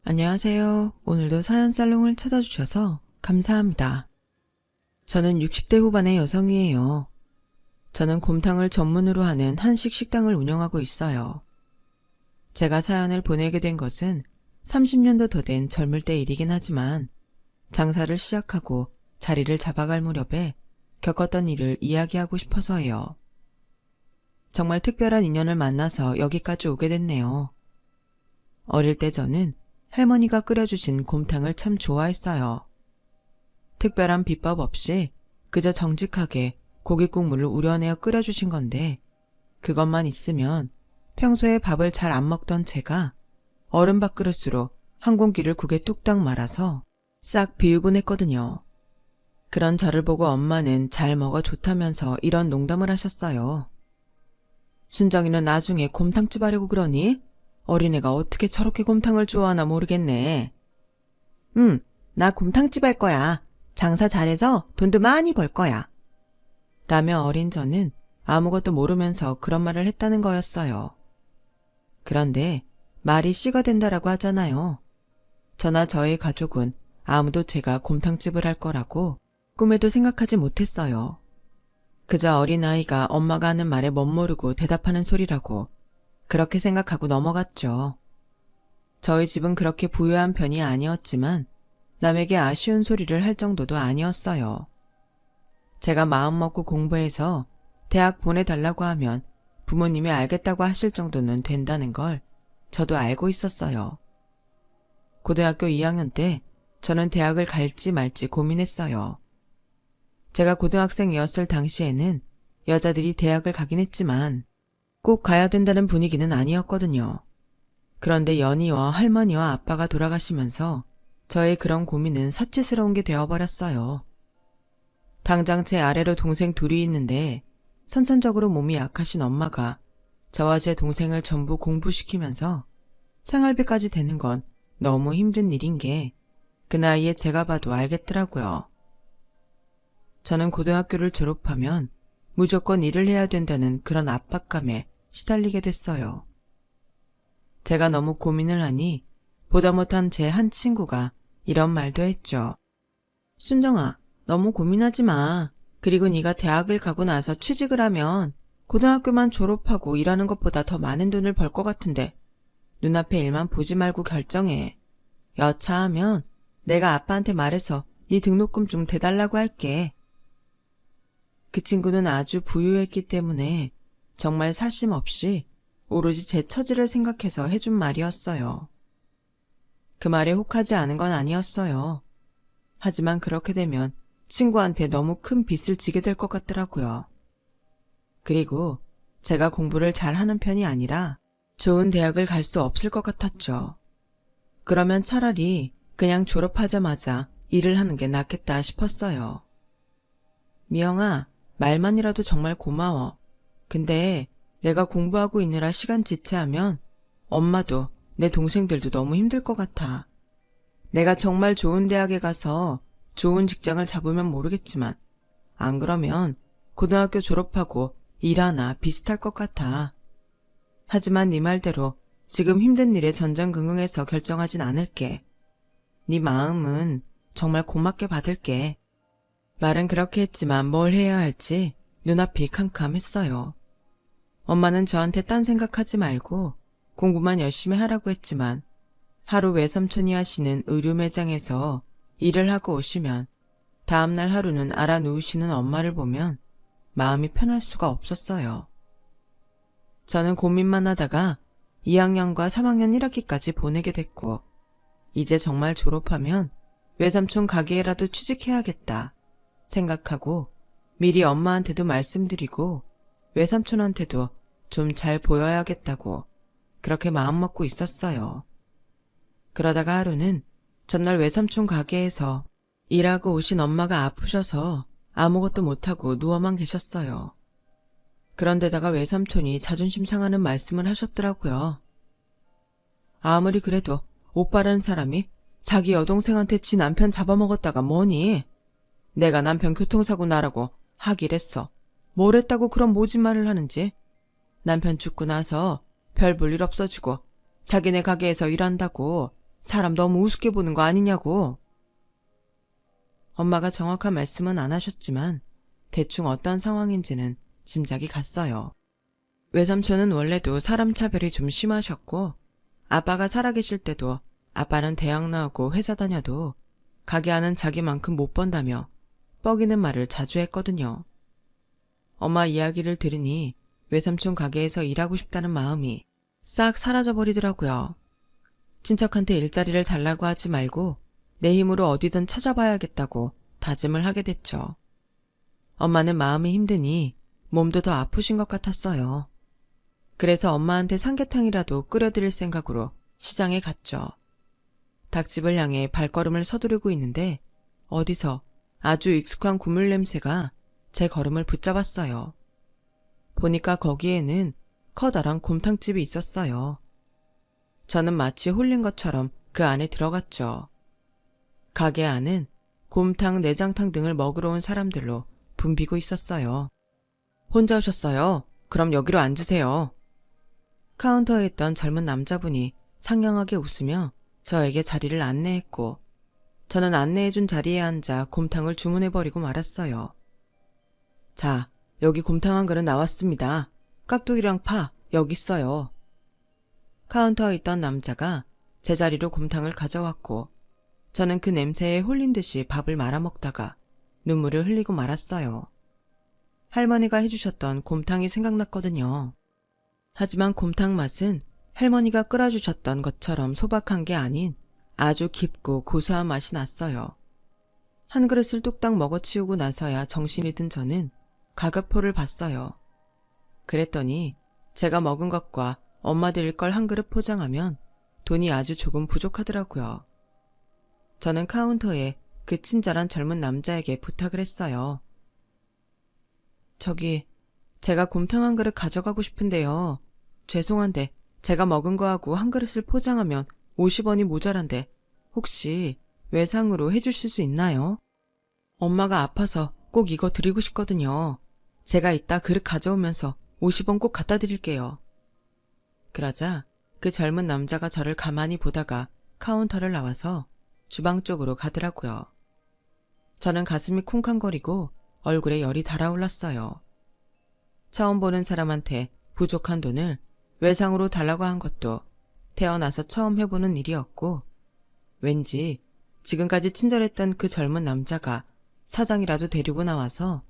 안녕하세요. 오늘도 사연살롱을 찾아주셔서 감사합니다. 저는 60대 후반의 여성이에요. 저는 곰탕을 전문으로 하는 한식 식당을 운영하고 있어요. 제가 사연을 보내게 된 것은 30년도 더 된 젊을 때 일이긴 하지만 장사를 시작하고 자리를 잡아갈 무렵에 겪었던 일을 이야기하고 싶어서예요. 정말 특별한 인연을 만나서 여기까지 오게 됐네요. 어릴 때 저는 할머니가 끓여주신 곰탕을 참 좋아했어요. 특별한 비법 없이 그저 정직하게 고기 국물을 우려내어 끓여주신 건데 그것만 있으면 평소에 밥을 잘 안 먹던 제가 얼음 밥그릇으로 한 공기를 국에 뚝딱 말아서 싹 비우곤 했거든요. 그런 저를 보고 엄마는 잘 먹어 좋다면서 이런 농담을 하셨어요. 순정이는 나중에 곰탕집 하려고 그러니? 어린애가 어떻게 저렇게 곰탕을 좋아하나 모르겠네. 나 곰탕집 할 거야. 장사 잘해서 돈도 많이 벌 거야. 라며 어린 저는 아무것도 모르면서 그런 말을 했다는 거였어요. 그런데 말이 씨가 된다라고 하잖아요. 저나 저의 가족은 아무도 제가 곰탕집을 할 거라고 꿈에도 생각하지 못했어요. 그저 어린아이가 엄마가 하는 말에 멋모르고 대답하는 소리라고 그렇게 생각하고 넘어갔죠. 저희 집은 그렇게 부유한 편이 아니었지만 남에게 아쉬운 소리를 할 정도도 아니었어요. 제가 마음먹고 공부해서 대학 보내달라고 하면 부모님이 알겠다고 하실 정도는 된다는 걸 저도 알고 있었어요. 고등학교 2학년 때 저는 대학을 갈지 말지 고민했어요. 제가 고등학생이었을 당시에는 여자들이 대학을 가긴 했지만 꼭 가야 된다는 분위기는 아니었거든요. 그런데 연희와 할머니와 아빠가 돌아가시면서 저의 그런 고민은 사치스러운 게 되어버렸어요. 당장 제 아래로 동생 둘이 있는데 선천적으로 몸이 약하신 엄마가 저와 제 동생을 전부 공부시키면서 생활비까지 되는 건 너무 힘든 일인 게 그 나이에 제가 봐도 알겠더라고요. 저는 고등학교를 졸업하면 무조건 일을 해야 된다는 그런 압박감에 시달리게 됐어요. 제가 너무 고민을 하니 보다 못한 제 한 친구가 이런 말도 했죠. 순정아, 너무 고민하지 마. 그리고 네가 대학을 가고 나서 취직을 하면 고등학교만 졸업하고 일하는 것보다 더 많은 돈을 벌 것 같은데 눈앞의 일만 보지 말고 결정해. 여차하면 내가 아빠한테 말해서 네 등록금 좀 대달라고 할게. 그 친구는 아주 부유했기 때문에 정말 사심 없이 오로지 제 처지를 생각해서 해준 말이었어요. 그 말에 혹하지 않은 건 아니었어요. 하지만 그렇게 되면 친구한테 너무 큰 빚을 지게 될 것 같더라고요. 그리고 제가 공부를 잘하는 편이 아니라 좋은 대학을 갈 수 없을 것 같았죠. 그러면 차라리 그냥 졸업하자마자 일을 하는 게 낫겠다 싶었어요. 미영아, 말만이라도 정말 고마워. 근데 내가 공부하고 있느라 시간 지체하면 엄마도 내 동생들도 너무 힘들 것 같아. 내가 정말 좋은 대학에 가서 좋은 직장을 잡으면 모르겠지만 안 그러면 고등학교 졸업하고 일하나 비슷할 것 같아. 하지만 네 말대로 지금 힘든 일에 전전긍긍해서 결정하진 않을게. 네 마음은 정말 고맙게 받을게. 말은 그렇게 했지만 뭘 해야 할지 눈앞이 캄캄했어요. 엄마는 저한테 딴 생각하지 말고 공부만 열심히 하라고 했지만 하루 외삼촌이 하시는 의류 매장에서 일을 하고 오시면 다음날 하루는 알아 누우시는 엄마를 보면 마음이 편할 수가 없었어요. 저는 고민만 하다가 2학년과 3학년 1학기까지 보내게 됐고 이제 정말 졸업하면 외삼촌 가게에라도 취직해야겠다 생각하고 미리 엄마한테도 말씀드리고 외삼촌한테도 좀 잘 보여야겠다고 그렇게 마음먹고 있었어요. 그러다가 하루는 전날 외삼촌 가게에서 일하고 오신 엄마가 아프셔서 아무것도 못하고 누워만 계셨어요. 그런데다가 외삼촌이 자존심 상하는 말씀을 하셨더라고요. 아무리 그래도 오빠라는 사람이 자기 여동생한테 지 남편 잡아먹었다가 뭐니? 내가 남편 교통사고 나라고 하길 했어. 뭘 했다고 그런 모진 말을 하는지. 남편 죽고 나서 별 볼 일 없어지고 자기네 가게에서 일한다고 사람 너무 우습게 보는 거 아니냐고. 엄마가 정확한 말씀은 안 하셨지만 대충 어떤 상황인지는 짐작이 갔어요. 외삼촌은 원래도 사람 차별이 좀 심하셨고 아빠가 살아계실 때도 아빠는 대학 나오고 회사 다녀도 가게 안은 자기만큼 못 번다며 뻐기는 말을 자주 했거든요. 엄마 이야기를 들으니 외삼촌 가게에서 일하고 싶다는 마음이 싹 사라져버리더라고요. 친척한테 일자리를 달라고 하지 말고 내 힘으로 어디든 찾아봐야겠다고 다짐을 하게 됐죠. 엄마는 마음이 힘드니 몸도 더 아프신 것 같았어요. 그래서 엄마한테 삼계탕이라도 끓여드릴 생각으로 시장에 갔죠. 닭집을 향해 발걸음을 서두르고 있는데 어디서 아주 익숙한 국물 냄새가 제 걸음을 붙잡았어요. 보니까 거기에는 커다란 곰탕집이 있었어요. 저는 마치 홀린 것처럼 그 안에 들어갔죠. 가게 안은 곰탕, 내장탕 등을 먹으러 온 사람들로 붐비고 있었어요. 혼자 오셨어요? 그럼 여기로 앉으세요. 카운터에 있던 젊은 남자분이 상냥하게 웃으며 저에게 자리를 안내했고 저는 안내해준 자리에 앉아 곰탕을 주문해버리고 말았어요. 자, 여기 곰탕 한 그릇 나왔습니다. 깍두기랑 파 여기 있어요. 카운터에 있던 남자가 제 자리로 곰탕을 가져왔고 저는 그 냄새에 홀린 듯이 밥을 말아먹다가 눈물을 흘리고 말았어요. 할머니가 해주셨던 곰탕이 생각났거든요. 하지만 곰탕 맛은 할머니가 끓여주셨던 것처럼 소박한 게 아닌 아주 깊고 고소한 맛이 났어요. 한 그릇을 뚝딱 먹어치우고 나서야 정신이 든 저는 가격표를 봤어요. 그랬더니 제가 먹은 것과 엄마 드릴 걸 한 그릇 포장하면 돈이 아주 조금 부족하더라고요. 저는 카운터에 그 친절한 젊은 남자에게 부탁을 했어요. 저기, 제가 곰탕 한 그릇 가져가고 싶은데요. 죄송한데 제가 먹은 거하고 한 그릇을 포장하면 50원이 모자란데 혹시 외상으로 해주실 수 있나요? 엄마가 아파서 꼭 이거 드리고 싶거든요. 제가 이따 그릇 가져오면서 50원 꼭 갖다 드릴게요. 그러자 그 젊은 남자가 저를 가만히 보다가 카운터를 나와서 주방 쪽으로 가더라고요. 저는 가슴이 쿵쾅거리고 얼굴에 열이 달아올랐어요. 처음 보는 사람한테 부족한 돈을 외상으로 달라고 한 것도 태어나서 처음 해보는 일이었고 왠지 지금까지 친절했던 그 젊은 남자가 사장이라도 데리고 나와서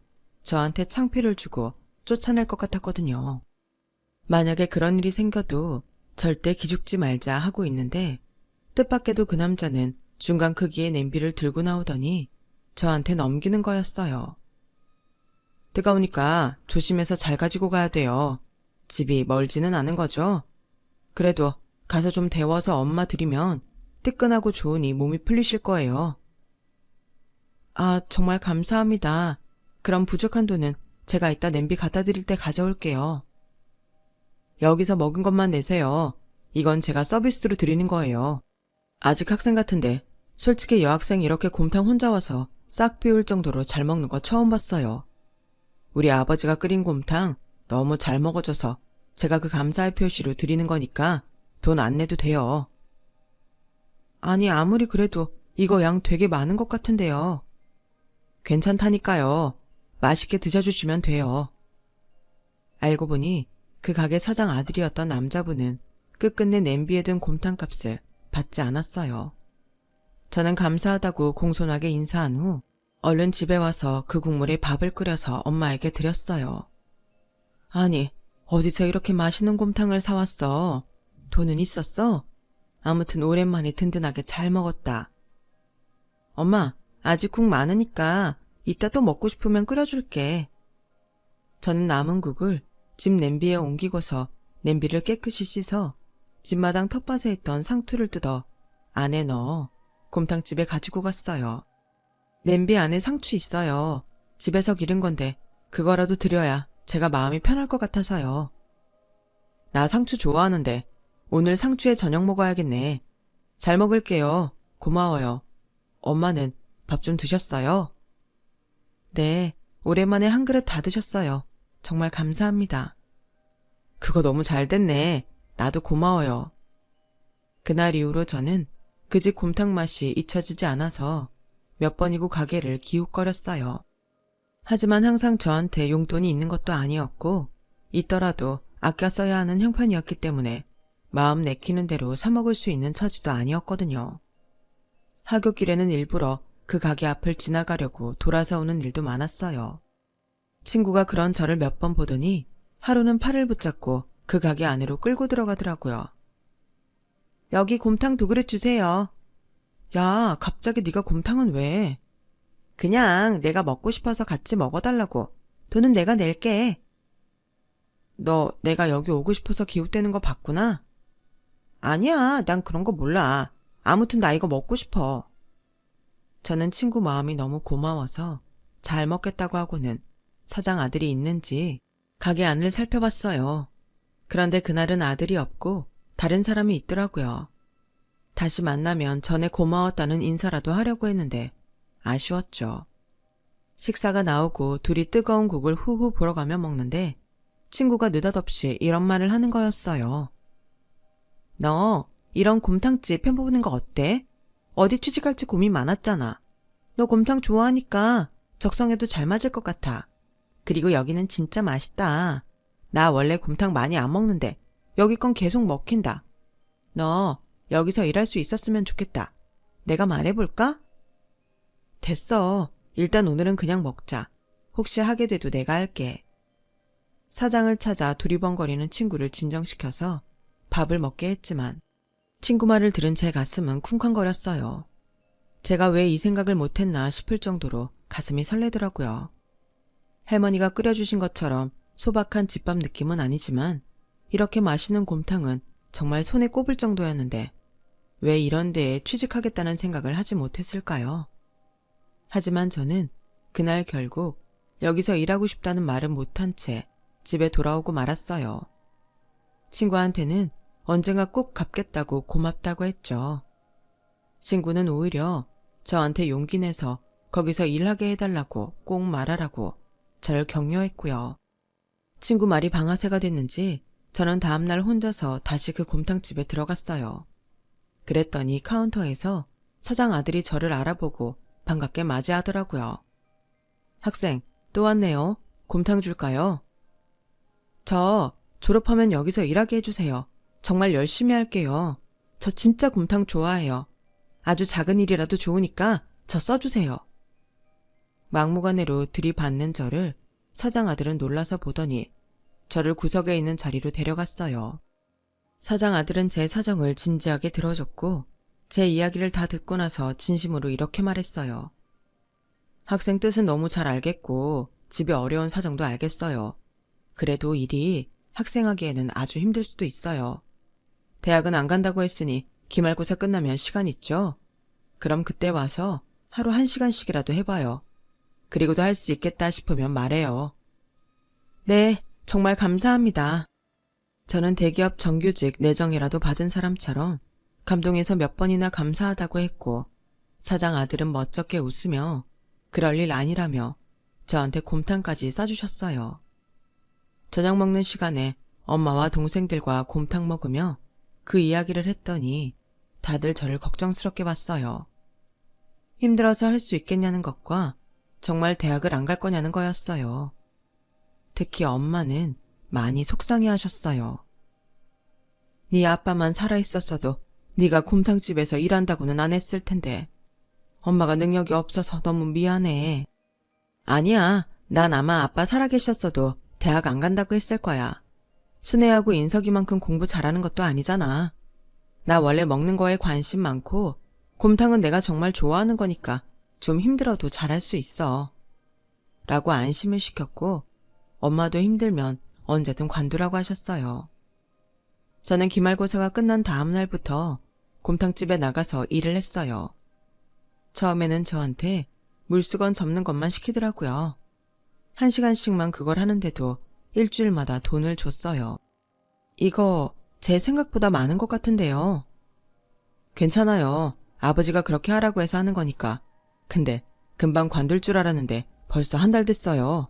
저한테 창피를 주고 쫓아낼 것 같았거든요. 만약에 그런 일이 생겨도 절대 기죽지 말자 하고 있는데 뜻밖에도 그 남자는 중간 크기의 냄비를 들고 나오더니 저한테 넘기는 거였어요. 뜨거우니까 조심해서 잘 가지고 가야 돼요. 집이 멀지는 않은 거죠? 그래도 가서 좀 데워서 엄마 드리면 뜨끈하고 좋으니 몸이 풀리실 거예요. 아, 정말 감사합니다. 그럼 부족한 돈은 제가 이따 냄비 갖다 드릴 때 가져올게요. 여기서 먹은 것만 내세요. 이건 제가 서비스로 드리는 거예요. 아직 학생 같은데 솔직히 여학생 이렇게 곰탕 혼자 와서 싹 비울 정도로 잘 먹는 거 처음 봤어요. 우리 아버지가 끓인 곰탕 너무 잘 먹어줘서 제가 그 감사의 표시로 드리는 거니까 돈 안 내도 돼요. 아니 아무리 그래도 이거 양 되게 많은 것 같은데요. 괜찮다니까요. 맛있게 드셔주시면 돼요. 알고 보니 그 가게 사장 아들이었던 남자분은 끝끝내 냄비에 든 곰탕 값을 받지 않았어요. 저는 감사하다고 공손하게 인사한 후 얼른 집에 와서 그 국물에 밥을 끓여서 엄마에게 드렸어요. 아니, 어디서 이렇게 맛있는 곰탕을 사왔어? 돈은 있었어? 아무튼 오랜만에 든든하게 잘 먹었다. 엄마, 아직 국 많으니까 이따 또 먹고 싶으면 끓여줄게. 저는 남은 국을 집 냄비에 옮기고서 냄비를 깨끗이 씻어 집마당 텃밭에 있던 상투를 뜯어 안에 넣어 곰탕집에 가지고 갔어요. 냄비 안에 상추 있어요. 집에서 기른 건데 그거라도 드려야 제가 마음이 편할 것 같아서요. 나 상추 좋아하는데 오늘 상추에 저녁 먹어야겠네. 잘 먹을게요. 고마워요. 엄마는 밥 좀 드셨어요? 네, 오랜만에 한 그릇 다 드셨어요. 정말 감사합니다. 그거 너무 잘 됐네. 나도 고마워요. 그날 이후로 저는 그 집 곰탕 맛이 잊혀지지 않아서 몇 번이고 가게를 기웃거렸어요. 하지만 항상 저한테 용돈이 있는 것도 아니었고 있더라도 아껴 써야 하는 형편이었기 때문에 마음 내키는 대로 사 먹을 수 있는 처지도 아니었거든요. 하굣길에는 일부러 그 가게 앞을 지나가려고 돌아서 오는 일도 많았어요. 친구가 그런 저를 몇 번 보더니 하루는 팔을 붙잡고 그 가게 안으로 끌고 들어가더라고요. 여기 곰탕 2그릇 주세요. 야, 갑자기 네가 곰탕은 왜? 그냥 내가 먹고 싶어서 같이 먹어달라고. 돈은 내가 낼게. 너 내가 여기 오고 싶어서 기웃대는 거 봤구나? 아니야, 난 그런 거 몰라. 아무튼 나 이거 먹고 싶어. 저는 친구 마음이 너무 고마워서 잘 먹겠다고 하고는 사장 아들이 있는지 가게 안을 살펴봤어요. 그런데 그날은 아들이 없고 다른 사람이 있더라고요. 다시 만나면 전에 고마웠다는 인사라도 하려고 했는데 아쉬웠죠. 식사가 나오고 둘이 뜨거운 국을 후후 불어가며 먹는데 친구가 느닷없이 이런 말을 하는 거였어요. 너 이런 곰탕집 해보는 거 어때? 어디 취직할지 고민 많았잖아. 너 곰탕 좋아하니까 적성에도 잘 맞을 것 같아. 그리고 여기는 진짜 맛있다. 나 원래 곰탕 많이 안 먹는데 여기 건 계속 먹힌다. 너 여기서 일할 수 있었으면 좋겠다. 내가 말해볼까? 됐어. 일단 오늘은 그냥 먹자. 혹시 하게 돼도 내가 할게. 사장을 찾아 두리번거리는 친구를 진정시켜서 밥을 먹게 했지만 친구 말을 들은 제 가슴은 쿵쾅거렸어요. 제가 왜 이 생각을 못했나 싶을 정도로 가슴이 설레더라고요. 할머니가 끓여주신 것처럼 소박한 집밥 느낌은 아니지만 이렇게 맛있는 곰탕은 정말 손에 꼽을 정도였는데 왜 이런 데에 취직하겠다는 생각을 하지 못했을까요? 하지만 저는 그날 결국 여기서 일하고 싶다는 말은 못한 채 집에 돌아오고 말았어요. 친구한테는 언젠가 꼭 갚겠다고 고맙다고 했죠. 친구는 오히려 저한테 용기 내서 거기서 일하게 해달라고 꼭 말하라고 절 격려했고요. 친구 말이 방아쇠가 됐는지 저는 다음날 혼자서 다시 그 곰탕집에 들어갔어요. 그랬더니 카운터에서 사장 아들이 저를 알아보고 반갑게 맞이하더라고요. 학생, 또 왔네요. 곰탕 줄까요? 저 졸업하면 여기서 일하게 해주세요. 정말 열심히 할게요. 저 진짜 곰탕 좋아해요. 아주 작은 일이라도 좋으니까 저 써주세요. 막무가내로 들이받는 저를 사장 아들은 놀라서 보더니 저를 구석에 있는 자리로 데려갔어요. 사장 아들은 제 사정을 진지하게 들어줬고 제 이야기를 다 듣고 나서 진심으로 이렇게 말했어요. 학생 뜻은 너무 잘 알겠고 집이 어려운 사정도 알겠어요. 그래도 일이 학생하기에는 아주 힘들 수도 있어요. 대학은 안 간다고 했으니 기말고사 끝나면 시간 있죠? 그럼 그때 와서 하루 1시간씩이라도 해봐요. 그리고도 할 수 있겠다 싶으면 말해요. 네, 정말 감사합니다. 저는 대기업 정규직 내정이라도 받은 사람처럼 감동해서 몇 번이나 감사하다고 했고 사장 아들은 멋쩍게 웃으며 그럴 일 아니라며 저한테 곰탕까지 싸주셨어요. 저녁 먹는 시간에 엄마와 동생들과 곰탕 먹으며 그 이야기를 했더니 다들 저를 걱정스럽게 봤어요. 힘들어서 할 수 있겠냐는 것과 정말 대학을 안 갈 거냐는 거였어요. 특히 엄마는 많이 속상해하셨어요. 네 아빠만 살아있었어도 네가 곰탕집에서 일한다고는 안 했을 텐데 엄마가 능력이 없어서 너무 미안해. 아니야, 난 아마 아빠 살아계셨어도 대학 안 간다고 했을 거야. 순애하고 인석이만큼 공부 잘하는 것도 아니잖아. 나 원래 먹는 거에 관심 많고 곰탕은 내가 정말 좋아하는 거니까 좀 힘들어도 잘할 수 있어. 라고 안심을 시켰고 엄마도 힘들면 언제든 관두라고 하셨어요. 저는 기말고사가 끝난 다음 날부터 곰탕집에 나가서 일을 했어요. 처음에는 저한테 물수건 접는 것만 시키더라고요. 1시간씩만 그걸 하는데도 일주일마다 돈을 줬어요. 이거 제 생각보다 많은 것 같은데요. 괜찮아요. 아버지가 그렇게 하라고 해서 하는 거니까. 근데 금방 관둘 줄 알았는데 벌써 1달 됐어요.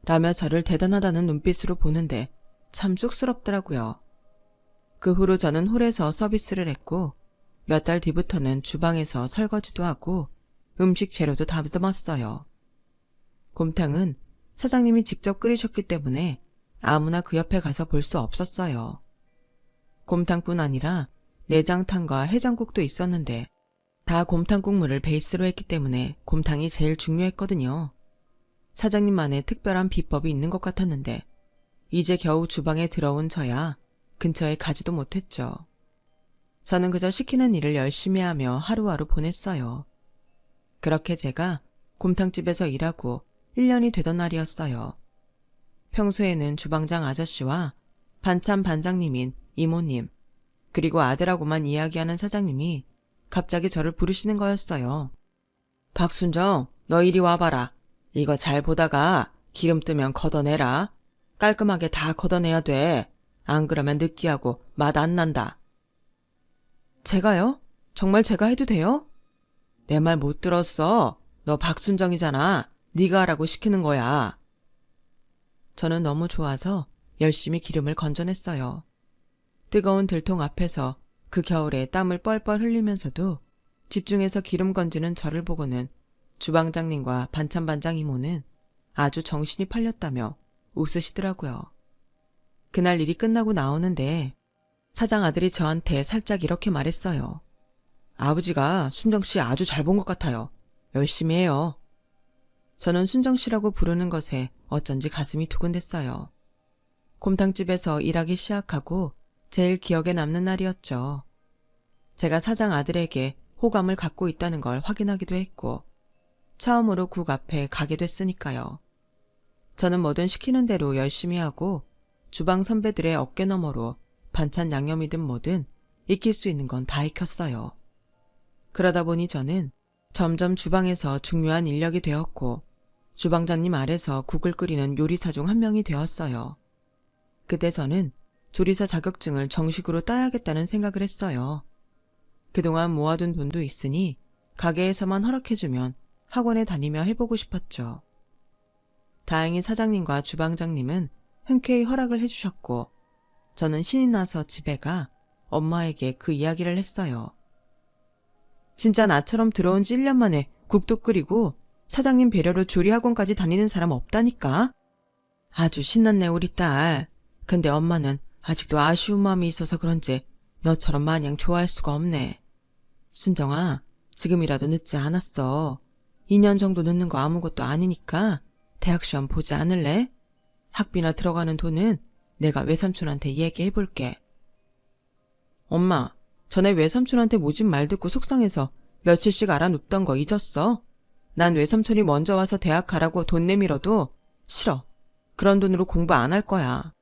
라며 저를 대단하다는 눈빛으로 보는데 참 쑥스럽더라고요. 그 후로 저는 홀에서 서비스를 했고 몇 달 뒤부터는 주방에서 설거지도 하고 음식 재료도 다듬었어요. 곰탕은 사장님이 직접 끓이셨기 때문에 아무나 그 옆에 가서 볼 수 없었어요. 곰탕뿐 아니라 내장탕과 해장국도 있었는데 다 곰탕 국물을 베이스로 했기 때문에 곰탕이 제일 중요했거든요. 사장님만의 특별한 비법이 있는 것 같았는데 이제 겨우 주방에 들어온 저야 근처에 가지도 못했죠. 저는 그저 시키는 일을 열심히 하며 하루하루 보냈어요. 그렇게 제가 곰탕집에서 일하고 1년이 되던 날이었어요. 평소에는 주방장 아저씨와 반찬 반장님인 이모님, 그리고 아들하고만 이야기하는 사장님이 갑자기 저를 부르시는 거였어요. 박순정, 너 이리 와봐라. 이거 잘 보다가 기름 뜨면 걷어내라. 깔끔하게 다 걷어내야 돼. 안 그러면 느끼하고 맛 안 난다. 제가요? 정말 제가 해도 돼요? 내 말 못 들었어. 너 박순정이잖아. 네가 하라고 시키는 거야. 저는 너무 좋아서 열심히 기름을 건져냈어요. 뜨거운 들통 앞에서 그 겨울에 땀을 뻘뻘 흘리면서도 집중해서 기름 건지는 저를 보고는 주방장님과 반찬반장 이모는 아주 정신이 팔렸다며 웃으시더라고요. 그날 일이 끝나고 나오는데 사장 아들이 저한테 살짝 이렇게 말했어요. 아버지가 순정씨 아주 잘 본 것 같아요. 열심히 해요. 저는 순정씨라고 부르는 것에 어쩐지 가슴이 두근댔어요. 곰탕집에서 일하기 시작하고 제일 기억에 남는 날이었죠. 제가 사장 아들에게 호감을 갖고 있다는 걸 확인하기도 했고 처음으로 국 앞에 가게 됐으니까요. 저는 뭐든 시키는 대로 열심히 하고 주방 선배들의 어깨 너머로 반찬 양념이든 뭐든 익힐 수 있는 건 다 익혔어요. 그러다 보니 저는 점점 주방에서 중요한 인력이 되었고 주방장님 아래서 국을 끓이는 요리사 중 한 명이 되었어요. 그때 저는 조리사 자격증을 정식으로 따야겠다는 생각을 했어요. 그동안 모아둔 돈도 있으니 가게에서만 허락해주면 학원에 다니며 해보고 싶었죠. 다행히 사장님과 주방장님은 흔쾌히 허락을 해주셨고 저는 신이 나서 집에 가 엄마에게 그 이야기를 했어요. 진짜 나처럼 들어온 지 1년 만에 국도 끓이고 사장님 배려로 조리학원까지 다니는 사람 없다니까? 아주 신났네 우리 딸. 근데 엄마는 아직도 아쉬운 마음이 있어서 그런지 너처럼 마냥 좋아할 수가 없네. 순정아, 지금이라도 늦지 않았어. 2년 정도 늦는 거 아무것도 아니니까 대학 시험 보지 않을래? 학비나 들어가는 돈은 내가 외삼촌한테 얘기해볼게. 엄마, 전에 외삼촌한테 모진 말 듣고 속상해서 며칠씩 알아눕던 거 잊었어? 난 외삼촌이 먼저 와서 대학 가라고 돈 내밀어도 싫어. 그런 돈으로 공부 안 할 거야.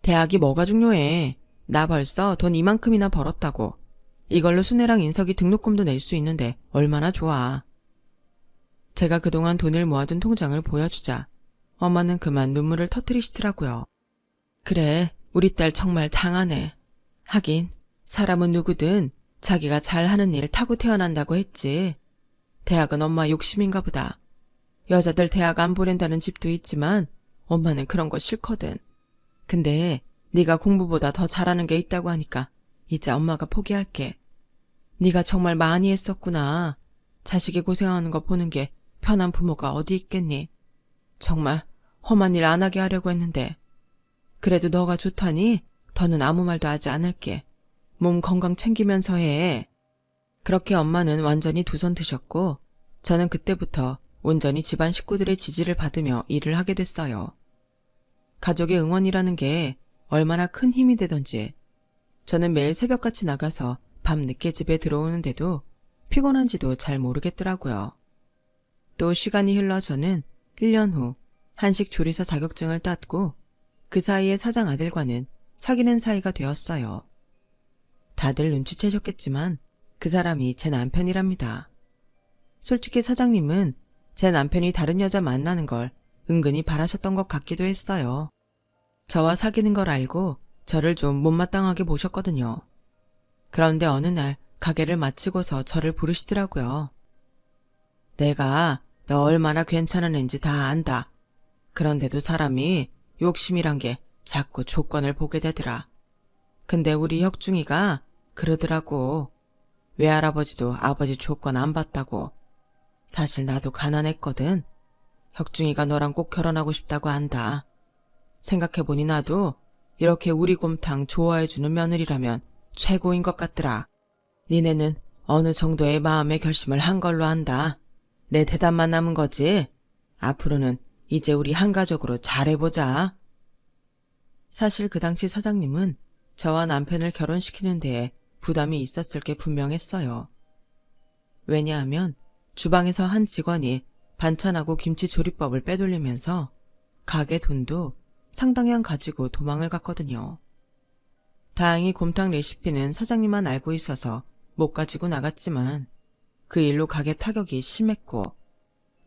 대학이 뭐가 중요해. 나 벌써 돈 이만큼이나 벌었다고. 이걸로 순애랑 인석이 등록금도 낼 수 있는데 얼마나 좋아. 제가 그동안 돈을 모아둔 통장을 보여주자 엄마는 그만 눈물을 터뜨리시더라고요. 그래, 우리 딸 정말 장하네. 하긴 사람은 누구든 자기가 잘하는 일 타고 태어난다고 했지. 대학은 엄마 욕심인가 보다. 여자들 대학 안 보낸다는 집도 있지만 엄마는 그런 거 싫거든. 근데 네가 공부보다 더 잘하는 게 있다고 하니까 이제 엄마가 포기할게. 네가 정말 많이 했었구나. 자식이 고생하는 거 보는 게 편한 부모가 어디 있겠니. 정말 험한 일 안 하게 하려고 했는데. 그래도 너가 좋다니 더는 아무 말도 하지 않을게. 몸 건강 챙기면서 해. 그렇게 엄마는 완전히 두 손 드셨고 저는 그때부터 온전히 집안 식구들의 지지를 받으며 일을 하게 됐어요. 가족의 응원이라는 게 얼마나 큰 힘이 되던지 저는 매일 새벽같이 나가서 밤늦게 집에 들어오는데도 피곤한지도 잘 모르겠더라고요. 또 시간이 흘러 저는 1년 후 한식 조리사 자격증을 땄고 그 사이에 사장 아들과는 사귀는 사이가 되었어요. 다들 눈치채셨겠지만 그 사람이 제 남편이랍니다. 솔직히 사장님은 제 남편이 다른 여자 만나는 걸 은근히 바라셨던 것 같기도 했어요. 저와 사귀는 걸 알고 저를 좀 못마땅하게 보셨거든요. 그런데 어느 날 가게를 마치고서 저를 부르시더라고요. 내가 너 얼마나 괜찮은 앤지 다 안다. 그런데도 사람이 욕심이란 게 자꾸 조건을 보게 되더라. 근데 우리 혁중이가 그러더라고. 외할아버지도 아버지 조건 안 받다고. 사실 나도 가난했거든. 혁중이가 너랑 꼭 결혼하고 싶다고 한다. 생각해보니 나도 이렇게 우리 곰탕 좋아해주는 며느리라면 최고인 것 같더라. 니네는 어느 정도의 마음의 결심을 한 걸로 안다. 내 대답만 남은 거지. 앞으로는 이제 우리 한 가족으로 잘해보자. 사실 그 당시 사장님은 저와 남편을 결혼시키는 데에 부담이 있었을 게 분명했어요. 왜냐하면 주방에서 한 직원이 반찬하고 김치 조리법을 빼돌리면서 가게 돈도 상당량 가지고 도망을 갔거든요. 다행히 곰탕 레시피는 사장님만 알고 있어서 못 가지고 나갔지만 그 일로 가게 타격이 심했고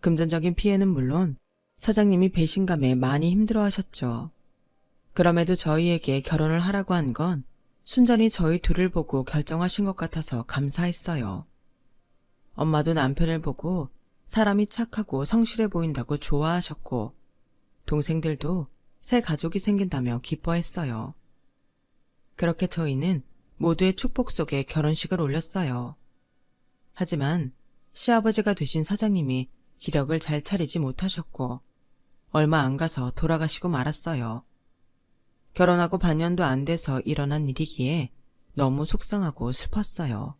금전적인 피해는 물론 사장님이 배신감에 많이 힘들어하셨죠. 그럼에도 저희에게 결혼을 하라고 한 건 순전히 저희 둘을 보고 결정하신 것 같아서 감사했어요. 엄마도 남편을 보고 사람이 착하고 성실해 보인다고 좋아하셨고 동생들도 새 가족이 생긴다며 기뻐했어요. 그렇게 저희는 모두의 축복 속에 결혼식을 올렸어요. 하지만 시아버지가 되신 사장님이 기력을 잘 차리지 못하셨고 얼마 안 가서 돌아가시고 말았어요. 결혼하고 반년도 안 돼서 일어난 일이기에 너무 속상하고 슬펐어요.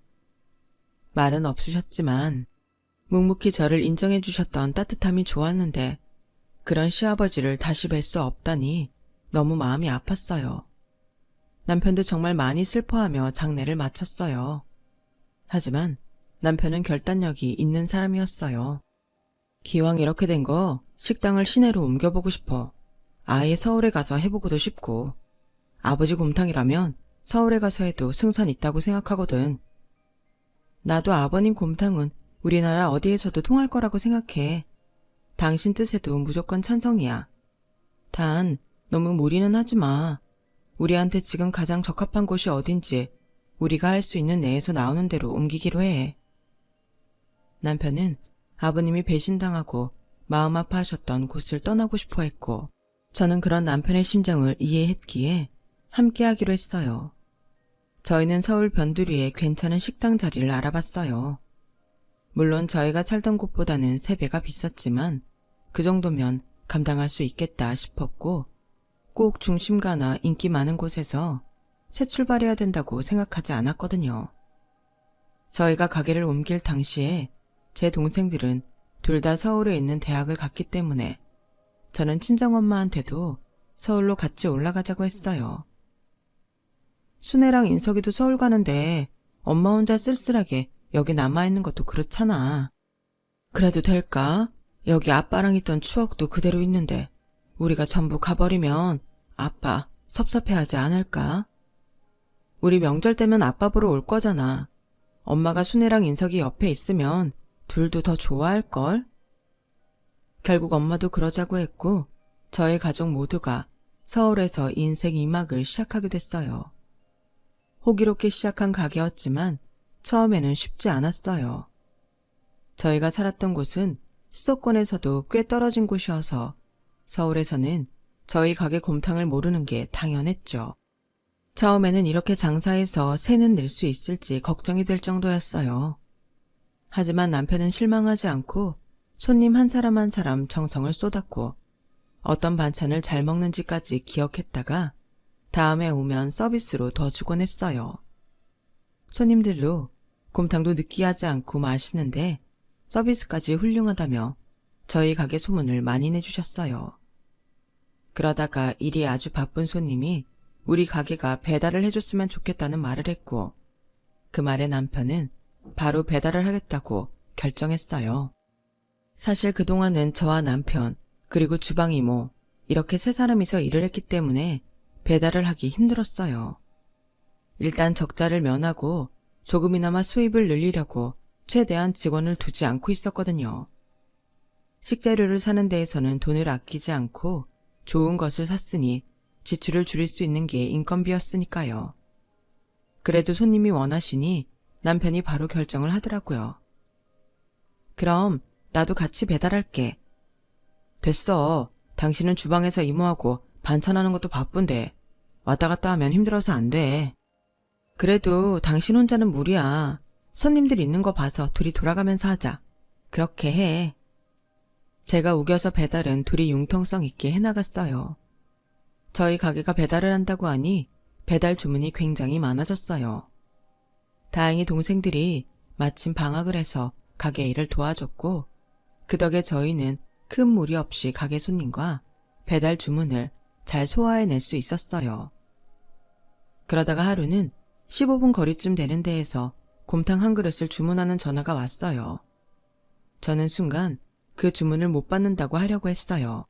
말은 없으셨지만 묵묵히 저를 인정해 주셨던 따뜻함이 좋았는데 그런 시아버지를 다시 뵐 수 없다니 너무 마음이 아팠어요. 남편도 정말 많이 슬퍼하며 장례를 마쳤어요. 하지만 남편은 결단력이 있는 사람이었어요. 기왕 이렇게 된 거 식당을 시내로 옮겨보고 싶어. 아예 서울에 가서 해보고도 싶고 아버지 곰탕이라면 서울에 가서 해도 승산 있다고 생각하거든. 나도 아버님 곰탕은 우리나라 어디에서도 통할 거라고 생각해. 당신 뜻에도 무조건 찬성이야. 단 너무 무리는 하지 마. 우리한테 지금 가장 적합한 곳이 어딘지 우리가 할 수 있는 내에서 나오는 대로 옮기기로 해. 남편은 아버님이 배신당하고 마음 아파하셨던 곳을 떠나고 싶어 했고 저는 그런 남편의 심정을 이해했기에 함께하기로 했어요. 저희는 서울 변두리에 괜찮은 식당 자리를 알아봤어요. 물론 저희가 살던 곳보다는 3배가 비쌌지만 그 정도면 감당할 수 있겠다 싶었고 꼭 중심가나 인기 많은 곳에서 새 출발해야 된다고 생각하지 않았거든요. 저희가 가게를 옮길 당시에 제 동생들은 둘 다 서울에 있는 대학을 갔기 때문에 저는 친정엄마한테도 서울로 같이 올라가자고 했어요. 순애랑 인석이도 서울 가는데 엄마 혼자 쓸쓸하게 여기 남아있는 것도 그렇잖아. 그래도 될까? 여기 아빠랑 있던 추억도 그대로 있는데 우리가 전부 가버리면 아빠 섭섭해하지 않을까? 우리 명절 때면 아빠 보러 올 거잖아. 엄마가 순애랑 인석이 옆에 있으면 둘도 더 좋아할걸? 결국 엄마도 그러자고 했고 저희 가족 모두가 서울에서 인생 2막을 시작하게 됐어요. 호기롭게 시작한 가게였지만 처음에는 쉽지 않았어요. 저희가 살았던 곳은 수도권에서도 꽤 떨어진 곳이어서 서울에서는 저희 가게 곰탕을 모르는 게 당연했죠. 처음에는 이렇게 장사해서 새는 낼 수 있을지 걱정이 될 정도였어요. 하지만 남편은 실망하지 않고 손님 한 사람 한 사람 정성을 쏟았고 어떤 반찬을 잘 먹는지까지 기억했다가 다음에 오면 서비스로 더 주곤 했어요. 손님들도 곰탕도 느끼하지 않고 맛있는데 서비스까지 훌륭하다며 저희 가게 소문을 많이 내주셨어요. 그러다가 일이 아주 바쁜 손님이 우리 가게가 배달을 해줬으면 좋겠다는 말을 했고 그 말에 남편은 바로 배달을 하겠다고 결정했어요. 사실 그동안은 저와 남편 그리고 주방 이모 이렇게 3사람이서 일을 했기 때문에 배달을 하기 힘들었어요. 일단 적자를 면하고 조금이나마 수입을 늘리려고 최대한 직원을 두지 않고 있었거든요. 식재료를 사는 데에서는 돈을 아끼지 않고 좋은 것을 샀으니 지출을 줄일 수 있는 게 인건비였으니까요. 그래도 손님이 원하시니 남편이 바로 결정을 하더라고요. 그럼 나도 같이 배달할게. 됐어. 당신은 주방에서 이모하고 반찬하는 것도 바쁜데 왔다 갔다 하면 힘들어서 안 돼. 그래도 당신 혼자는 무리야. 손님들 있는 거 봐서 둘이 돌아가면서 하자. 그렇게 해. 제가 우겨서 배달은 둘이 융통성 있게 해나갔어요. 저희 가게가 배달을 한다고 하니 배달 주문이 굉장히 많아졌어요. 다행히 동생들이 마침 방학을 해서 가게 일을 도와줬고 그 덕에 저희는 큰 무리 없이 가게 손님과 배달 주문을 잘 소화해낼 수 있었어요. 그러다가 하루는 15분 거리쯤 되는 데에서 곰탕 한 그릇을 주문하는 전화가 왔어요. 저는 순간 그 주문을 못 받는다고 하려고 했어요.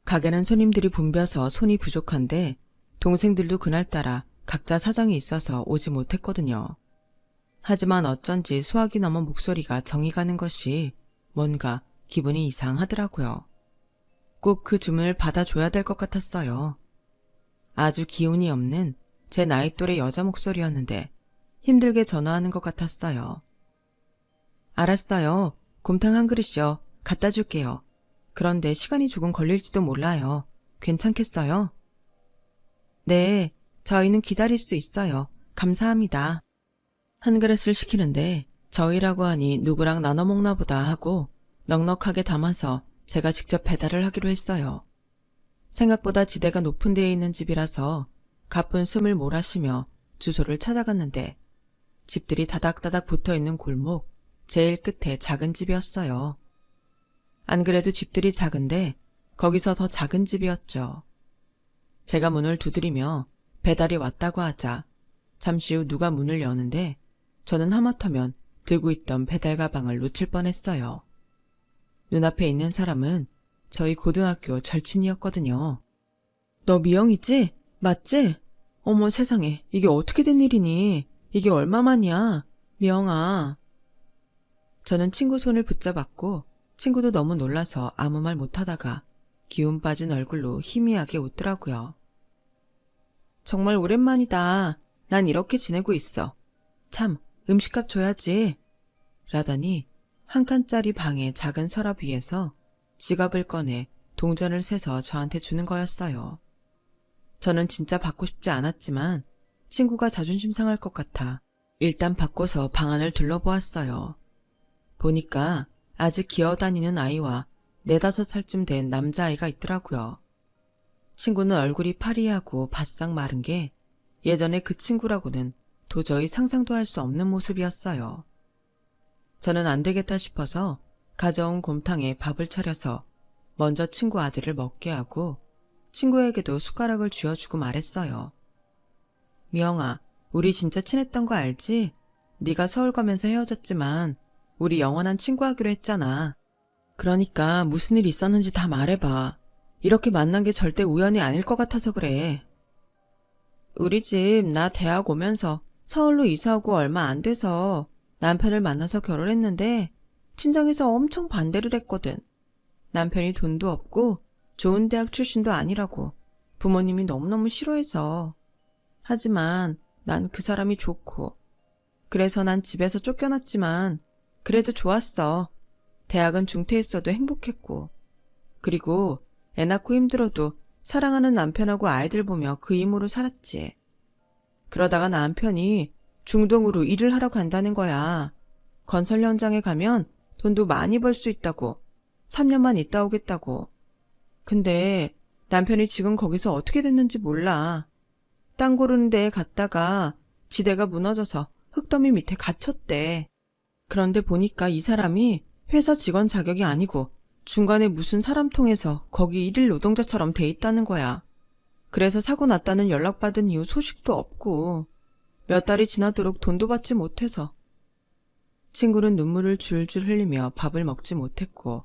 가게는 손님들이 붐벼서 손이 부족한데 동생들도 그날따라 각자 사정이 있어서 오지 못했거든요. 하지만 어쩐지 수학이 넘은 목소리가 정이 가는 것이 뭔가 기분이 이상하더라고요. 꼭 그 주문을 받아줘야 될 것 같았어요. 아주 기운이 없는 제 나이 또래 여자 목소리였는데 힘들게 전화하는 것 같았어요. 알았어요. 곰탕 한 그릇이요. 갖다 줄게요. 그런데 시간이 조금 걸릴지도 몰라요. 괜찮겠어요? 네, 저희는 기다릴 수 있어요. 감사합니다. 한 그릇을 시키는데 저희라고 하니 누구랑 나눠 먹나 보다 하고 넉넉하게 담아서 제가 직접 배달을 하기로 했어요. 생각보다 지대가 높은 데에 있는 집이라서 가쁜 숨을 몰아쉬며 주소를 찾아갔는데 집들이 다닥다닥 붙어있는 골목 제일 끝에 작은 집이었어요. 안 그래도 집들이 작은데 거기서 더 작은 집이었죠. 제가 문을 두드리며 배달이 왔다고 하자 잠시 후 누가 문을 여는데 저는 하마터면 들고 있던 배달 가방을 놓칠 뻔했어요. 눈앞에 있는 사람은 저희 고등학교 절친이었거든요. 너 미영이지? 맞지? 어머 세상에, 이게 어떻게 된 일이니? 이게 얼마만이야? 미영아. 저는 친구 손을 붙잡았고 친구도 너무 놀라서 아무 말 못하다가 기운 빠진 얼굴로 희미하게 웃더라고요. 정말 오랜만이다. 난 이렇게 지내고 있어. 참, 음식값 줘야지. 라더니 한 칸짜리 방의 작은 서랍 위에서 지갑을 꺼내 동전을 세서 저한테 주는 거였어요. 저는 진짜 받고 싶지 않았지만 친구가 자존심 상할 것 같아 일단 받고서 방 안을 둘러보았어요. 보니까 아직 기어다니는 아이와 4~5살쯤 된 남자아이가 있더라고요. 친구는 얼굴이 파리하고 바싹 마른 게 예전에 그 친구라고는 도저히 상상도 할 수 없는 모습이었어요. 저는 안 되겠다 싶어서 가져온 곰탕에 밥을 차려서 먼저 친구 아들을 먹게 하고 친구에게도 숟가락을 쥐어주고 말했어요. 미영아, 우리 진짜 친했던 거 알지? 네가 서울 가면서 헤어졌지만 우리 영원한 친구하기로 했잖아. 그러니까 무슨 일 있었는지 다 말해봐. 이렇게 만난 게 절대 우연이 아닐 것 같아서 그래. 우리 집 나 대학 오면서 서울로 이사오고 얼마 안 돼서 남편을 만나서 결혼했는데 친정에서 엄청 반대를 했거든. 남편이 돈도 없고 좋은 대학 출신도 아니라고 부모님이 너무너무 싫어해서. 하지만 난 그 사람이 좋고 그래서 난 집에서 쫓겨났지만 그래도 좋았어. 대학은 중퇴했어도 행복했고 그리고 애 낳고 힘들어도 사랑하는 남편하고 아이들 보며 그 힘으로 살았지. 그러다가 남편이 중동으로 일을 하러 간다는 거야. 건설 현장에 가면 돈도 많이 벌 수 있다고. 3년만 있다 오겠다고. 근데 남편이 지금 거기서 어떻게 됐는지 몰라. 땅 고르는 데에 갔다가 지대가 무너져서 흙더미 밑에 갇혔대. 그런데 보니까 이 사람이 회사 직원 자격이 아니고 중간에 무슨 사람 통해서 거기 일일 노동자처럼 돼 있다는 거야. 그래서 사고 났다는 연락받은 이후 소식도 없고 몇 달이 지나도록 돈도 받지 못해서. 친구는 눈물을 줄줄 흘리며 밥을 먹지 못했고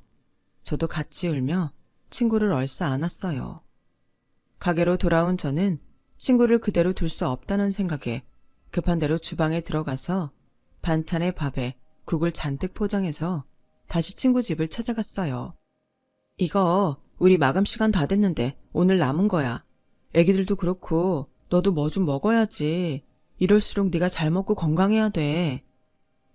저도 같이 울며 친구를 얼싸 안았어요. 가게로 돌아온 저는 친구를 그대로 둘 수 없다는 생각에 급한 대로 주방에 들어가서 반찬에 밥에 국을 잔뜩 포장해서 다시 친구 집을 찾아갔어요. 이거 우리 마감 시간 다 됐는데 오늘 남은 거야. 애기들도 그렇고 너도 뭐 좀 먹어야지. 이럴수록 네가 잘 먹고 건강해야 돼.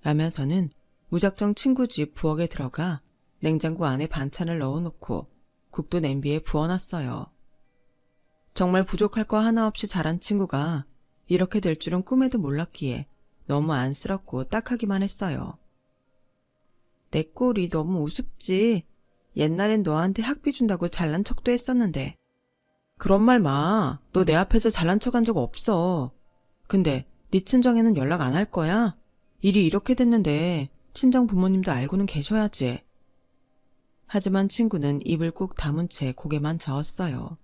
라며 저는 무작정 친구 집 부엌에 들어가 냉장고 안에 반찬을 넣어놓고 국도 냄비에 부어놨어요. 정말 부족할 거 하나 없이 자란 친구가 이렇게 될 줄은 꿈에도 몰랐기에 너무 안쓰럽고 딱하기만 했어요. 내 꼴이 너무 우습지. 옛날엔 너한테 학비 준다고 잘난 척도 했었는데. 그런 말 마. 너 내 앞에서 잘난 척한 적 없어. 근데 네 친정에는 연락 안 할 거야? 일이 이렇게 됐는데 친정 부모님도 알고는 계셔야지. 하지만 친구는 입을 꾹 다문 채 고개만 저었어요.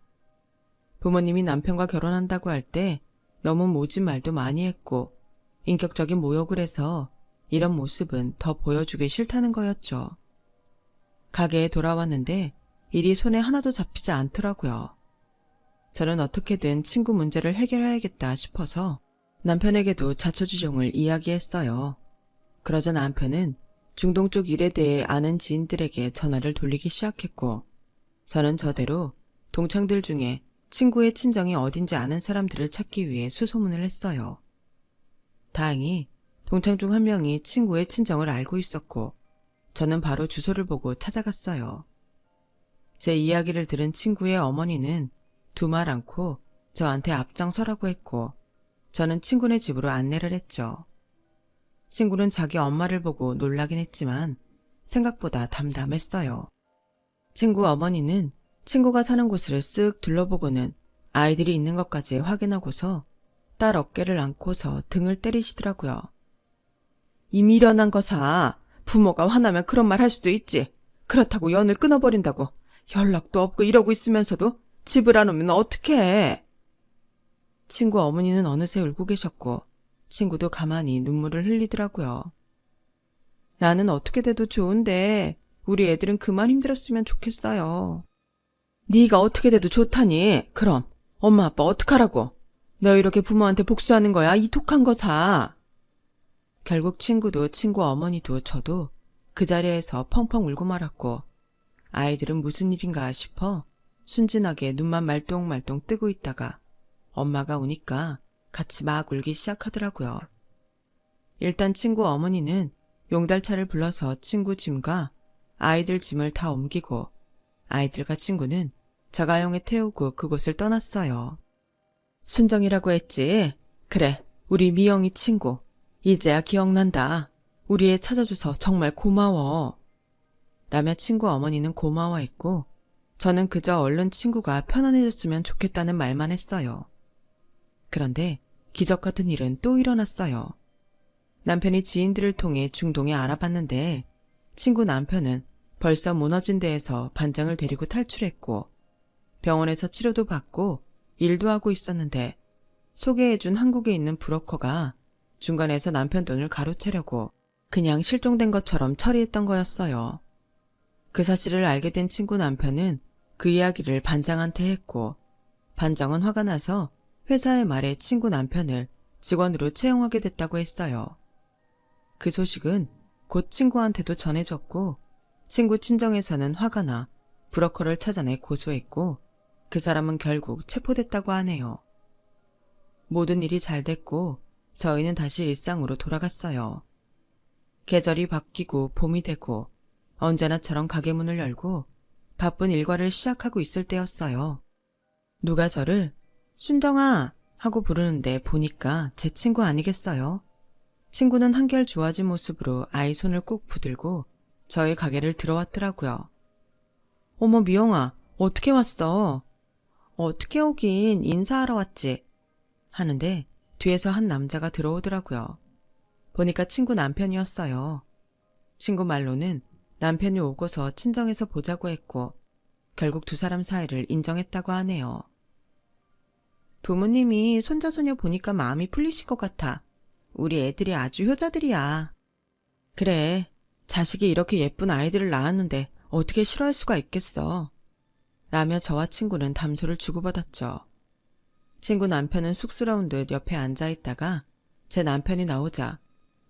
부모님이 남편과 결혼한다고 할 때 너무 모진 말도 많이 했고 인격적인 모욕을 해서 이런 모습은 더 보여주기 싫다는 거였죠. 가게에 돌아왔는데 일이 손에 하나도 잡히지 않더라고요. 저는 어떻게든 친구 문제를 해결해야겠다 싶어서 남편에게도 자초지종을 이야기했어요. 그러자 남편은 중동 쪽 일에 대해 아는 지인들에게 전화를 돌리기 시작했고 저는 저대로 동창들 중에 친구의 친정이 어딘지 아는 사람들을 찾기 위해 수소문을 했어요. 다행히 동창 중 한 명이 친구의 친정을 알고 있었고 저는 바로 주소를 보고 찾아갔어요. 제 이야기를 들은 친구의 어머니는 두말 않고 저한테 앞장서라고 했고 저는 친구네 집으로 안내를 했죠. 친구는 자기 엄마를 보고 놀라긴 했지만 생각보다 담담했어요. 친구 어머니는 친구가 사는 곳을 쓱 둘러보고는 아이들이 있는 것까지 확인하고서 딸 어깨를 안고서 등을 때리시더라고요. 이 미련한 거사. 부모가 화나면 그런 말 할 수도 있지. 그렇다고 연을 끊어버린다고 연락도 없고 이러고 있으면서도 집을 안 오면 어떡해. 친구 어머니는 어느새 울고 계셨고 친구도 가만히 눈물을 흘리더라고요. 나는 어떻게 돼도 좋은데 우리 애들은 그만 힘들었으면 좋겠어요. 네가 어떻게 돼도 좋다니. 그럼 엄마 아빠 어떡하라고. 너 이렇게 부모한테 복수하는 거야 이 독한 거사. 결국 친구도 친구 어머니도 저도 그 자리에서 펑펑 울고 말았고 아이들은 무슨 일인가 싶어 순진하게 눈만 말똥말똥 뜨고 있다가 엄마가 우니까 같이 막 울기 시작하더라고요. 일단 친구 어머니는 용달차를 불러서 친구 짐과 아이들 짐을 다 옮기고 아이들과 친구는 자가용에 태우고 그곳을 떠났어요. 순정이라고 했지. 그래, 우리 미영이 친구. 이제야 기억난다. 우리 애 찾아줘서 정말 고마워. 라며 친구 어머니는 고마워했고 저는 그저 얼른 친구가 편안해졌으면 좋겠다는 말만 했어요. 그런데 기적 같은 일은 또 일어났어요. 남편이 지인들을 통해 중동에 알아봤는데 친구 남편은 벌써 무너진 데에서 반장을 데리고 탈출했고 병원에서 치료도 받고 일도 하고 있었는데 소개해준 한국에 있는 브로커가 중간에서 남편 돈을 가로채려고 그냥 실종된 것처럼 처리했던 거였어요. 그 사실을 알게 된 친구 남편은 그 이야기를 반장한테 했고 반장은 화가 나서 회사의 말에 친구 남편을 직원으로 채용하게 됐다고 했어요. 그 소식은 곧 친구한테도 전해졌고 친구 친정에서는 화가 나 브로커를 찾아내 고소했고 그 사람은 결국 체포됐다고 하네요. 모든 일이 잘 됐고 저희는 다시 일상으로 돌아갔어요. 계절이 바뀌고 봄이 되고 언제나처럼 가게 문을 열고 바쁜 일과를 시작하고 있을 때였어요. 누가 저를 순정아 하고 부르는데 보니까 제 친구 아니겠어요? 친구는 한결 좋아진 모습으로 아이 손을 꼭 붙들고 저희 가게를 들어왔더라고요. 어머 미영아, 어떻게 왔어? 어떻게 오긴 인사하러 왔지. 하는데 뒤에서 한 남자가 들어오더라고요. 보니까 친구 남편이었어요. 친구 말로는 남편이 오고서 친정에서 보자고 했고 결국 두 사람 사이를 인정했다고 하네요. 부모님이 손자손녀 보니까 마음이 풀리실 것 같아. 우리 애들이 아주 효자들이야. 그래, 자식이 이렇게 예쁜 아이들을 낳았는데 어떻게 싫어할 수가 있겠어. 라며 저와 친구는 담소를 주고받았죠. 친구 남편은 쑥스러운 듯 옆에 앉아있다가 제 남편이 나오자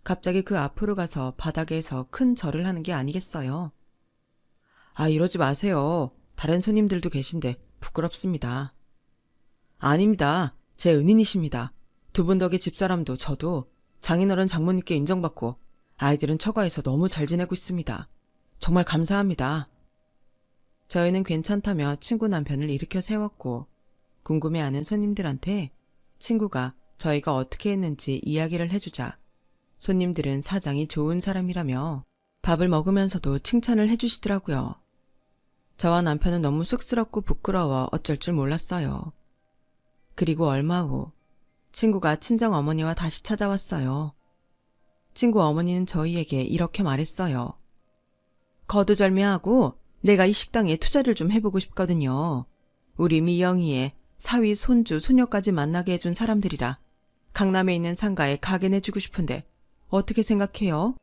갑자기 그 앞으로 가서 바닥에서 큰 절을 하는 게 아니겠어요. 아, 이러지 마세요. 다른 손님들도 계신데 부끄럽습니다. 아닙니다. 제 은인이십니다. 두 분 덕에 집사람도 저도 장인어른 장모님께 인정받고 아이들은 처가에서 너무 잘 지내고 있습니다. 정말 감사합니다. 저희는 괜찮다며 친구 남편을 일으켜 세웠고 궁금해하는 손님들한테 친구가 저희가 어떻게 했는지 이야기를 해주자 손님들은 사장이 좋은 사람이라며 밥을 먹으면서도 칭찬을 해주시더라고요. 저와 남편은 너무 쑥스럽고 부끄러워 어쩔 줄 몰랐어요. 그리고 얼마 후 친구가 친정 어머니와 다시 찾아왔어요. 친구 어머니는 저희에게 이렇게 말했어요. 거두절미하고 내가 이 식당에 투자를 좀 해보고 싶거든요. 우리 미영이의 사위, 손주, 손녀까지 만나게 해준 사람들이라 강남에 있는 상가에 가게 내주고 싶은데 어떻게 생각해요?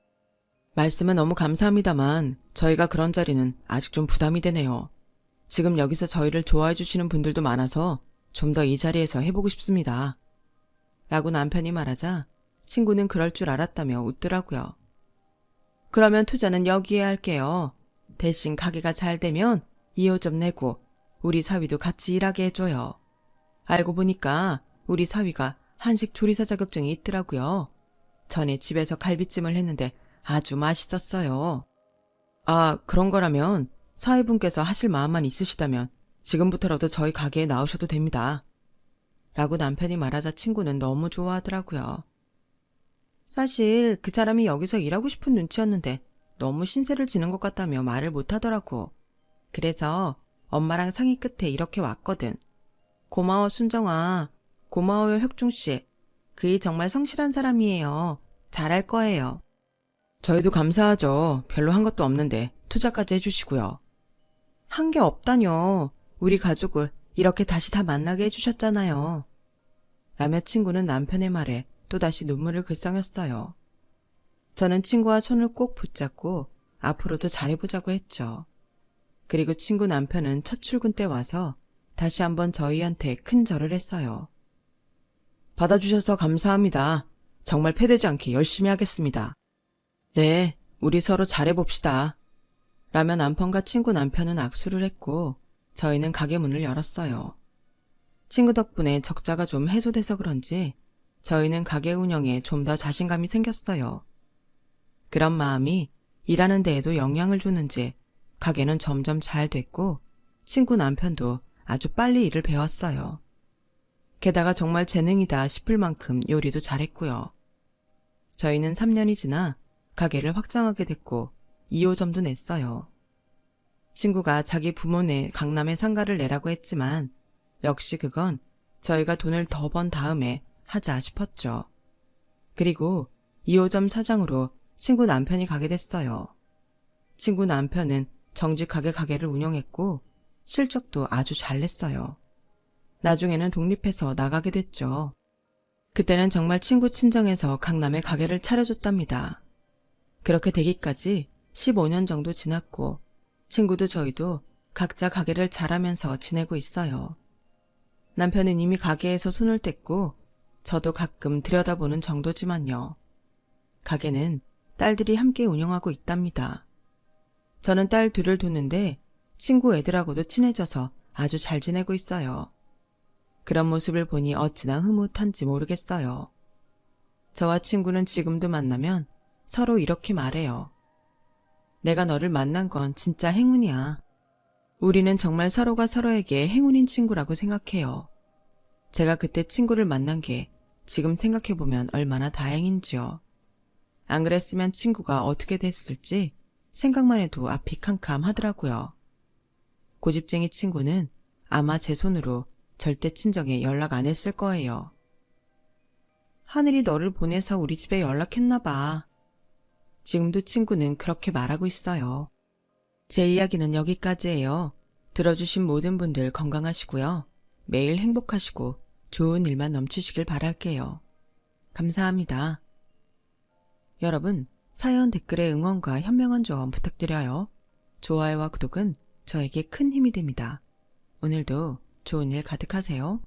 말씀은 너무 감사합니다만 저희가 그런 자리는 아직 좀 부담이 되네요. 지금 여기서 저희를 좋아해 주시는 분들도 많아서 좀 더 이 자리에서 해보고 싶습니다. 라고 남편이 말하자 친구는 그럴 줄 알았다며 웃더라고요. 그러면 투자는 여기에 할게요. 대신 가게가 잘 되면 2호 점 내고 우리 사위도 같이 일하게 해줘요. 알고 보니까 우리 사위가 한식 조리사 자격증이 있더라고요. 전에 집에서 갈비찜을 했는데 아주 맛있었어요. 아, 그런 거라면 사위분께서 하실 마음만 있으시다면 지금부터라도 저희 가게에 나오셔도 됩니다. 라고 남편이 말하자 친구는 너무 좋아하더라고요. 사실 그 사람이 여기서 일하고 싶은 눈치였는데 너무 신세를 지는 것 같다며 말을 못하더라고. 그래서 엄마랑 상의 끝에 이렇게 왔거든. 고마워 순정아. 고마워요 혁중씨. 그이 정말 성실한 사람이에요. 잘할 거예요. 저희도 감사하죠. 별로 한 것도 없는데 투자까지 해주시고요. 한 게 없다뇨. 우리 가족을 이렇게 다시 다 만나게 해주셨잖아요. 라며 친구는 남편의 말에 또다시 눈물을 글썽였어요. 저는 친구와 손을 꼭 붙잡고 앞으로도 잘해보자고 했죠. 그리고 친구 남편은 첫 출근 때 와서 다시 한번 저희한테 큰 절을 했어요. 받아주셔서 감사합니다. 정말 패되지 않게 열심히 하겠습니다. 네, 우리 서로 잘해봅시다. 라며 남편과 친구 남편은 악수를 했고 저희는 가게 문을 열었어요. 친구 덕분에 적자가 좀 해소돼서 그런지 저희는 가게 운영에 좀 더 자신감이 생겼어요. 그런 마음이 일하는 데에도 영향을 줬는지 가게는 점점 잘 됐고 친구 남편도 아주 빨리 일을 배웠어요. 게다가 정말 재능이다 싶을 만큼 요리도 잘했고요. 저희는 3년이 지나 가게를 확장하게 됐고 2호점도 냈어요. 친구가 자기 부모네 강남에 상가를 내라고 했지만 역시 그건 저희가 돈을 더 번 다음에 하자 싶었죠. 그리고 2호점 사장으로 친구 남편이 가게 됐어요. 친구 남편은 정직하게 가게를 운영했고 실적도 아주 잘 냈어요. 나중에는 독립해서 나가게 됐죠. 그때는 정말 친구 친정에서 강남에 가게를 차려줬답니다. 그렇게 되기까지 15년 정도 지났고 친구도 저희도 각자 가게를 잘하면서 지내고 있어요. 남편은 이미 가게에서 손을 뗐고 저도 가끔 들여다보는 정도지만요. 가게는 딸들이 함께 운영하고 있답니다. 저는 딸 둘을 두는데 친구 애들하고도 친해져서 아주 잘 지내고 있어요. 그런 모습을 보니 어찌나 흐뭇한지 모르겠어요. 저와 친구는 지금도 만나면 서로 이렇게 말해요. 내가 너를 만난 건 진짜 행운이야. 우리는 정말 서로가 서로에게 행운인 친구라고 생각해요. 제가 그때 친구를 만난 게 지금 생각해보면 얼마나 다행인지요. 안 그랬으면 친구가 어떻게 됐을지 생각만 해도 앞이 캄캄하더라고요. 고집쟁이 친구는 아마 제 손으로 절대 친정에 연락 안 했을 거예요. 하늘이 너를 보내서 우리 집에 연락했나 봐. 지금도 친구는 그렇게 말하고 있어요. 제 이야기는 여기까지예요. 들어주신 모든 분들 건강하시고요. 매일 행복하시고 좋은 일만 넘치시길 바랄게요. 감사합니다. 여러분, 사연 댓글에 응원과 현명한 조언 부탁드려요. 좋아요와 구독은 저에게 큰 힘이 됩니다. 오늘도 좋은 일 가득하세요.